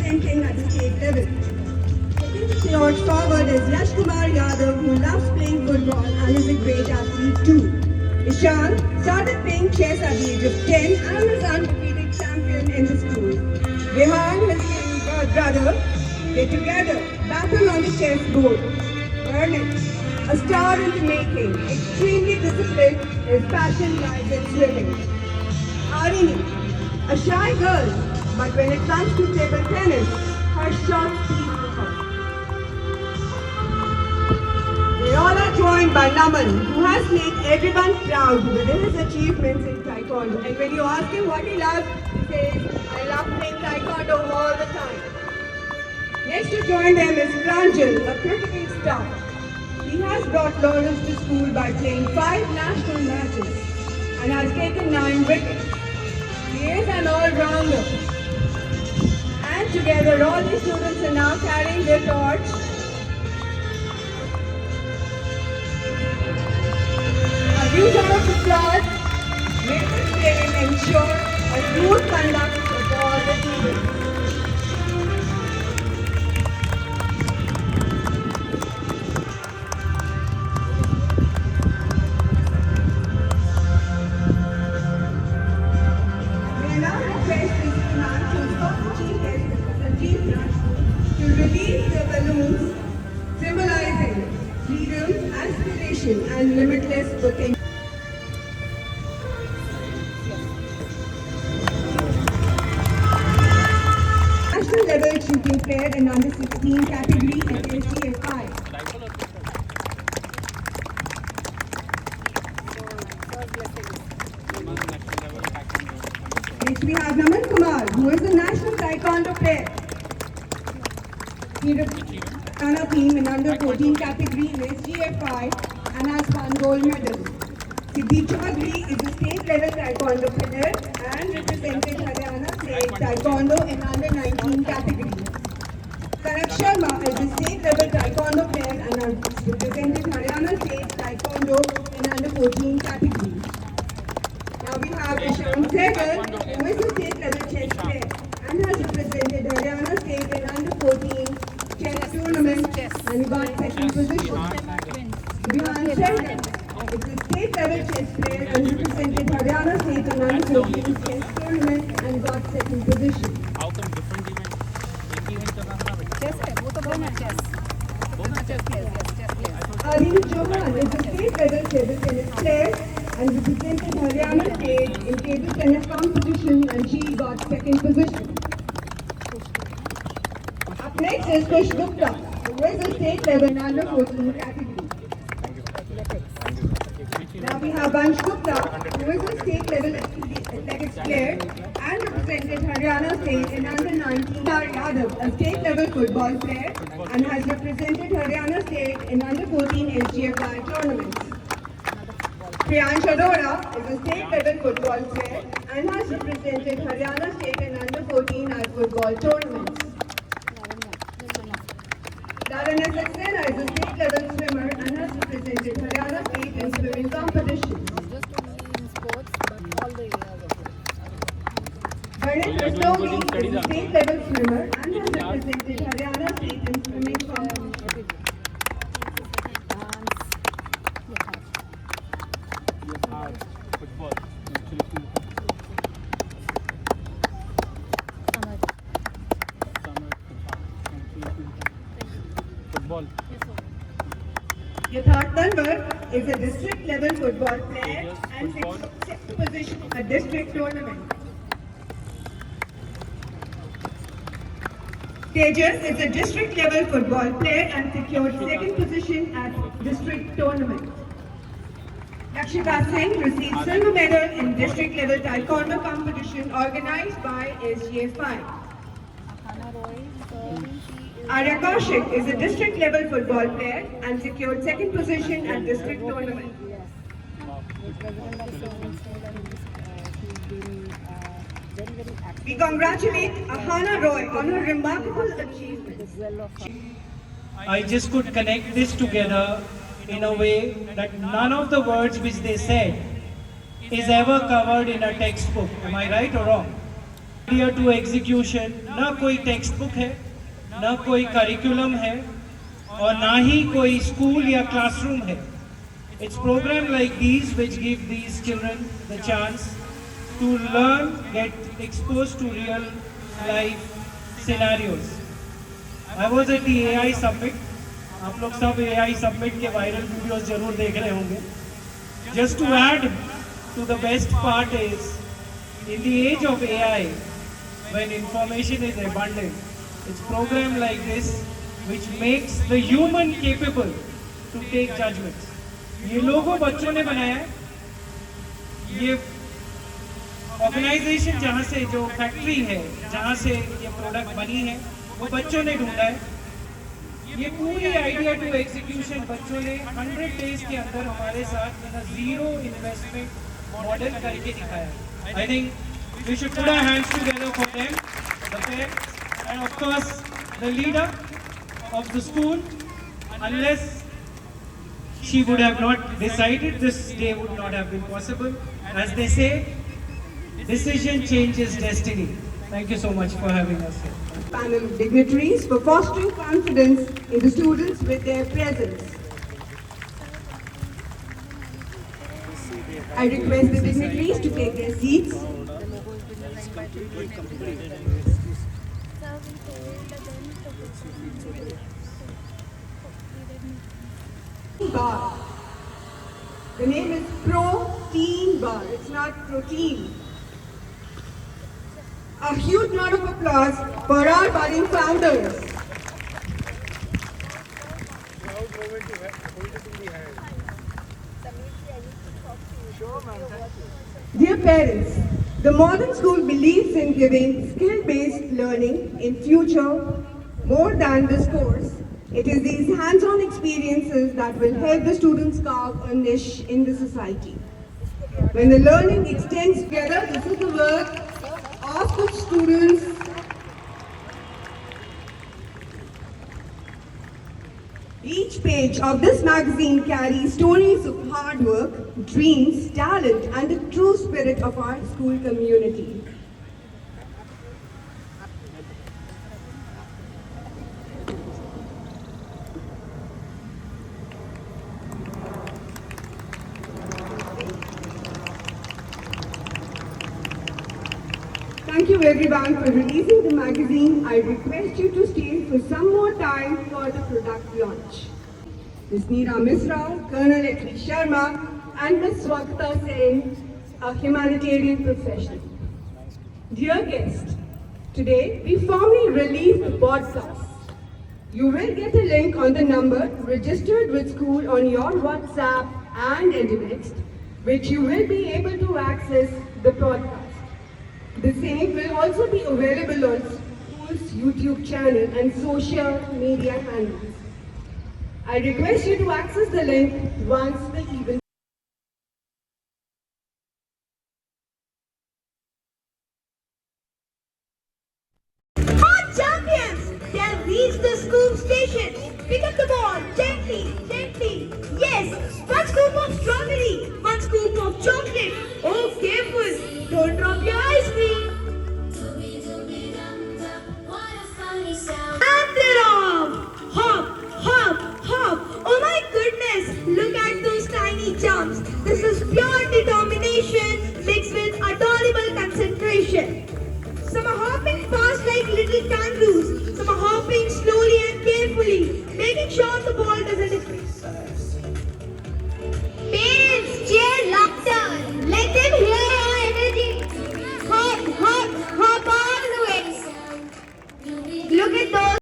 representing at the state level. Taking the torch forward is Yash Kumar Yadav, who loves playing football and is a great athlete too. Ishan started playing chess at the age of 10 and is undefeated champion in the school. Rehan, his younger brother, they together battle on the chessboard. Bernard, a star in the making, extremely disciplined, his passion lies in swimming. Arini, a shy girl, but when it comes to table tennis, her shots speak for her. They all are joined by Naman, who has made everyone proud within his achievements in Taekwondo. And when you ask him what he loves, he says, I love playing Taekwondo all the time. Next to join them is Pranjal, a cricketing star. He has brought laurels to school by playing 5 national matches and has taken 9 wickets. He is an all-rounder. And together all the students are now carrying their torch. A huge round of applause makes this game ensure a smooth conduct of all the students. Symbolizing freedom, aspiration, and limitless potential. National level shooting player in under 16 category at SGFI. Next we have Naman Kumar, who is a national taekwondo player. He represents Ghana team in under 14 category in SGFI and has won gold medal. Siddhi Chaudhary is a state level taekwondo player and represented Haryana state taekwondo in under 19 category. Kanak Sharma is a state level taekwondo player and has represented Haryana state taekwondo in under 14 category. Now we have Ishan Sehgal, who is a state level chess player and has represented Haryana state in under 14 chess tournament and got second position. Vihan Sehgal is a state level chess player and represented Haryana state in under 14 chess tournament and got second position. How come different events? एक event का नाम ना Chess है, वो तो दोनों chess. दोनों chess players, yes, chess players. Arini Chauhan is a state level table tennis player and represented Haryana state in table tennis competition and she got second position. Up next is Kush Gupta, who is a state level in under 14 category. Now we have Vansh Gupta, who is a state level athletics player and represented Haryana state in under 19. Kumar Yadav, a state level football player and has represented Haryana state in under 14 SGFI tournaments. Priyansh Arora is a state level football player and has represented Haryana state in under 14 at football tournaments. Darana Saxena is a state level swimmer and has represented Haryana state in swimming competitions. Just only in sports, but all the areas of it. Bernard Rastogi is a state level swimmer and has represented Haryana state in swimming competitions. football. Football. Yatharth Tanwar is a district level football player and sixth position at district tournament. Tejas is a district level football player and secured second position at district tournament. Lakshika Singh received silver medal in district level taekwondo competition organized by SGFI. Arya Kaushik is a district level football player and secured second position at district tournament. We congratulate Ahana Roy on her remarkable achievements. I just could connect this together in a way that none of the words which they said is ever covered in a textbook. Am I right or wrong? Idea to execution, ना कोई text book है, ना कोई curriculum है, और ना ही कोई school या क्लासरूम है. It's program like these which give these children the chance to learn, get exposed to real life scenarios. I was at the AI Summit. आप लोग सब AI Summit के वायरल वीडियोस जरूर देख रहे होंगे. Just to add to the best part is, in the age of AI, when information is abundant, it's program like this which makes the human capable to take judgments. ये लोगो बच्चों ने बनाया है. ये ऑर्गेनाइजेशन जहाँ से, जो फैक्ट्री है जहाँ से ये प्रोडक्ट बनी है, वो बच्चों ने ढूंढा है. ये पूरी आइडिया टू एग्जीक्यूशन बच्चों ने 100 डेज के अंदर हमारे साथ इन जीरो इन्वेस्टमेंट मॉडल करके दिखाया है. I think we should put our hands together for them, the parents and of course the leader of the school. Unless she would have not decided, this day would not have been possible. As they say, decision changes destiny. Thank you so much for having us here. Panel of dignitaries for fostering confidence in the students with their presence. I request the dignitaries to take their seats. Bar. The name is Protein Bar. It's not protein. A huge round of applause for our budding founders. Dear parents, the modern school believes in giving skill-based learning in future more than this course. It is these hands-on experiences that will help the students carve a niche in the society. When the learning extends together, this is the work of the students. Each page of this magazine carries stories of hard work, dreams, talent, and the true spirit of our school community. Thank you everyone for releasing the magazine. I request you to stay for some more time for the product launch. Ms. Neera Misra, Colonel Ekri Sharma, and Ms. Swakta Sen, a humanitarian professional. Dear guests, today we formally release the podcast. You will get a link on the number registered with school on your WhatsApp and Internet, which you will be able to access the podcast. The same will also be available on school's YouTube channel and social media handles. I request you to access the link once the event. Hot champions! They have reached the scoop station. Pick up the ball gently, gently. Yes, one scoop of strawberry, one scoop of chocolate. Oh, careful! Don't drop your ice cream. And they're off! Hop, hop, hop. Oh my goodness! Look at those tiny jumps. This is pure